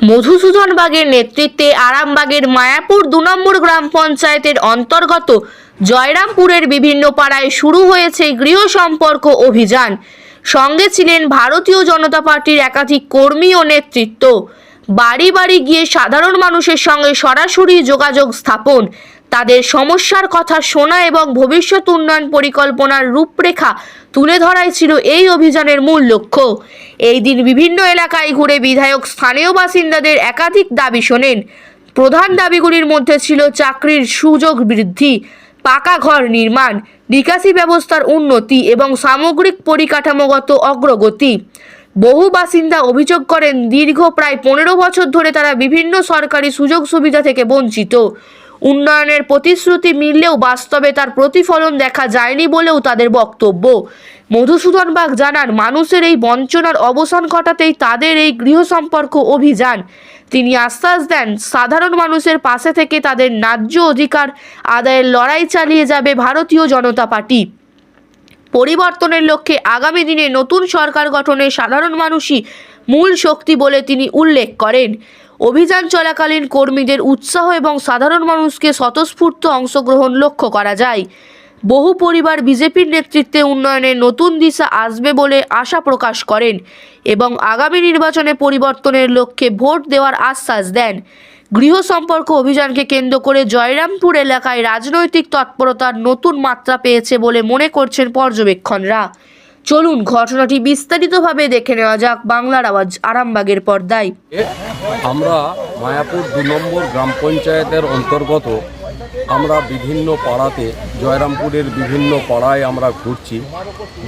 মধুসূদন বাগের নেতৃত্বে আরামবাগের মায়াপুর ২ নম্বর গ্রাম পঞ্চায়েতের অন্তর্গত জয়রামপুরের বিভিন্ন পাড়ায় শুরু হয়েছে গৃহ সম্পর্ক অভিযান। সঙ্গে ছিলেন ভারতীয় জনতা পার্টির একাধিক কর্মী ও নেতৃত্ব। বাড়ি বাড়ি গিয়ে সাধারণ মানুষের সঙ্গে সরাসরি যোগাযোগ স্থাপন, তাদের সমস্যার কথা শোনা এবং ভবিষ্যৎ উন্নয়ন পরিকল্পনার রূপরেখা তুলে ধরাই ছিল এই অভিযানের মূল লক্ষ্য। এই দিন বিভিন্ন এলাকায় ঘুরে বিধায়ক স্থানীয় বাসিন্দাদের একাধিক দাবি শোনেন। প্রধান দাবিগুলির মধ্যে ছিল চাকরির সুযোগ বৃদ্ধি, পাকা ঘর নির্মাণ, নিকাশি ব্যবস্থার উন্নতি এবং সামগ্রিক পরিকাঠামোগত অগ্রগতি। বহু বাসিন্দা অভিযোগ করেন, দীর্ঘ প্রায় 15 বছর ধরে তারা বিভিন্ন সরকারি সুযোগ সুবিধা থেকে বঞ্চিত। উন্নয়নের প্রতিশ্রুতি মিললেও বাস্তবে তার প্রতিফলন দেখা যায়নি বলেও তাদের বক্তব্য। মধুসূদন বাগ জানান, মানুষের এই বঞ্চনার অবসান ঘটাতেই তাদের এই গৃহ সম্পর্ক অভিযান। তিনি আশ্বাস দেন, সাধারণ মানুষের পাশে থেকে তাদের ন্যায্য অধিকার আদায়ের লড়াই চালিয়ে যাবে ভারতীয় জনতা পার্টি। পরিবর্তনের লক্ষ্যে আগামী দিনে নতুন সরকার গঠনে সাধারণ মানুষই মূল শক্তি বলে তিনি উল্লেখ করেন। অভিযান চলাকালীন কর্মীদের উৎসাহ এবং সাধারণ মানুষকে স্বতঃস্ফূর্ত অংশগ্রহণ লক্ষ্য করা যায়। বহু পরিবার বিজেপির নেতৃত্বে উন্নয়নের নতুন দিশা আসবে বলে আশা প্রকাশ করেন এবং আগামী নির্বাচনে পরিবর্তনের লক্ষ্যে ভোট দেওয়ার আশ্বাস দেন। গৃহ সম্পর্ক অভিযানকে কেন্দ্র করে জয়রামপুর এলাকায় রাজনৈতিক তৎপরতার নতুন মাত্রা পেয়েছে বলে মনে করছেন পর্যবেক্ষণরা। চলুন ঘটনাটি বিস্তারিতভাবে দেখে নেওয়া যাক বাংলার আওয়াজ আরামবাগের পর্দায়। আমরা মায়াপুর ২ নম্বর গ্রাম পঞ্চায়েতের অন্তর্গত আমরা বিভিন্ন পাড়াতে, জয়রামপুরের বিভিন্ন পাড়ায় আমরা ঘুরছি,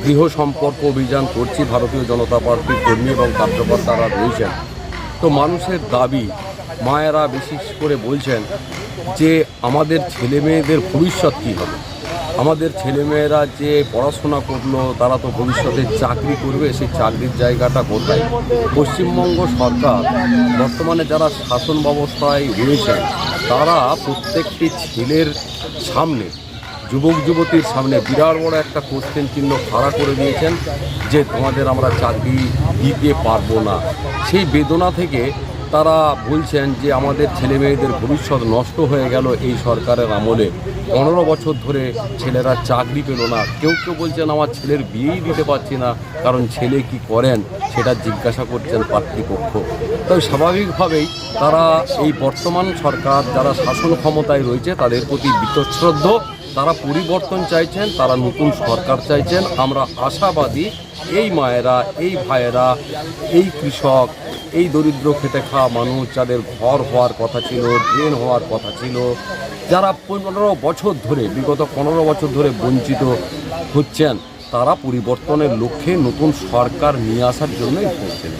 গৃহ সম্পর্ক অভিযান করছি। ভারতীয় জনতা পার্টির কর্মী এবং কার্যকর্তারা রয়েছেন। তো মানুষের দাবি, মায়েরা বিশেষ করে বলছেন যে আমাদের ছেলে মেয়েদের ভবিষ্যৎ কী হবে, আমাদের ছেলেমেয়েরা যে পড়াশোনা করলো তারা তো ভবিষ্যতে চাকরি করবে, সেই চাকরির জায়গাটা কোথায়? পশ্চিমবঙ্গ সরকার বর্তমানে যারা শাসন ব্যবস্থায় রয়েছেন তারা প্রত্যেকটি ছেলের সামনে, যুবক যুবতীর সামনে বিরাট বড় একটা কোশ্চেন চিহ্ন খাড়া করে দিয়েছেন যে তোমাদের আমরা চাকরি দিতে পারবো না। সেই বেদনা থেকে তারা বলছেন যে আমাদের ছেলে মেয়েদের ভবিষ্যৎ নষ্ট হয়ে গেল এই সরকারের আমলে। 15 বছর ধরে ছেলেরা চাকরি পেল না। কেউ কেউ বলছেন আমার ছেলের বিয়েই দিতে পারছি না, কারণ ছেলে কি করেন সেটা জিজ্ঞাসা করছেন পাত্রীপক্ষ। তাই স্বাভাবিকভাবেই তারা এই বর্তমান সরকার যারা শাসন ক্ষমতায় রয়েছে তাদের প্রতি বীতশ্রদ্ধ। তারা পরিবর্তন চাইছেন, তারা নতুন সরকার চাইছেন। আমরা আশাবাদী এই মায়েরা, এই ভাইয়েরা, এই কৃষক, এই দরিদ্র খেটে খাওয়া মানুষ যাদের ঘর হওয়ার কথা ছিল, ড্রেন হওয়ার কথা ছিল, যারা 15 বছর ধরে, বিগত 15 বছর ধরে বঞ্চিত হচ্ছেন, তারা পরিবর্তনের লক্ষ্যে নতুন সরকার নিয়ে আসার জন্যই করছেন।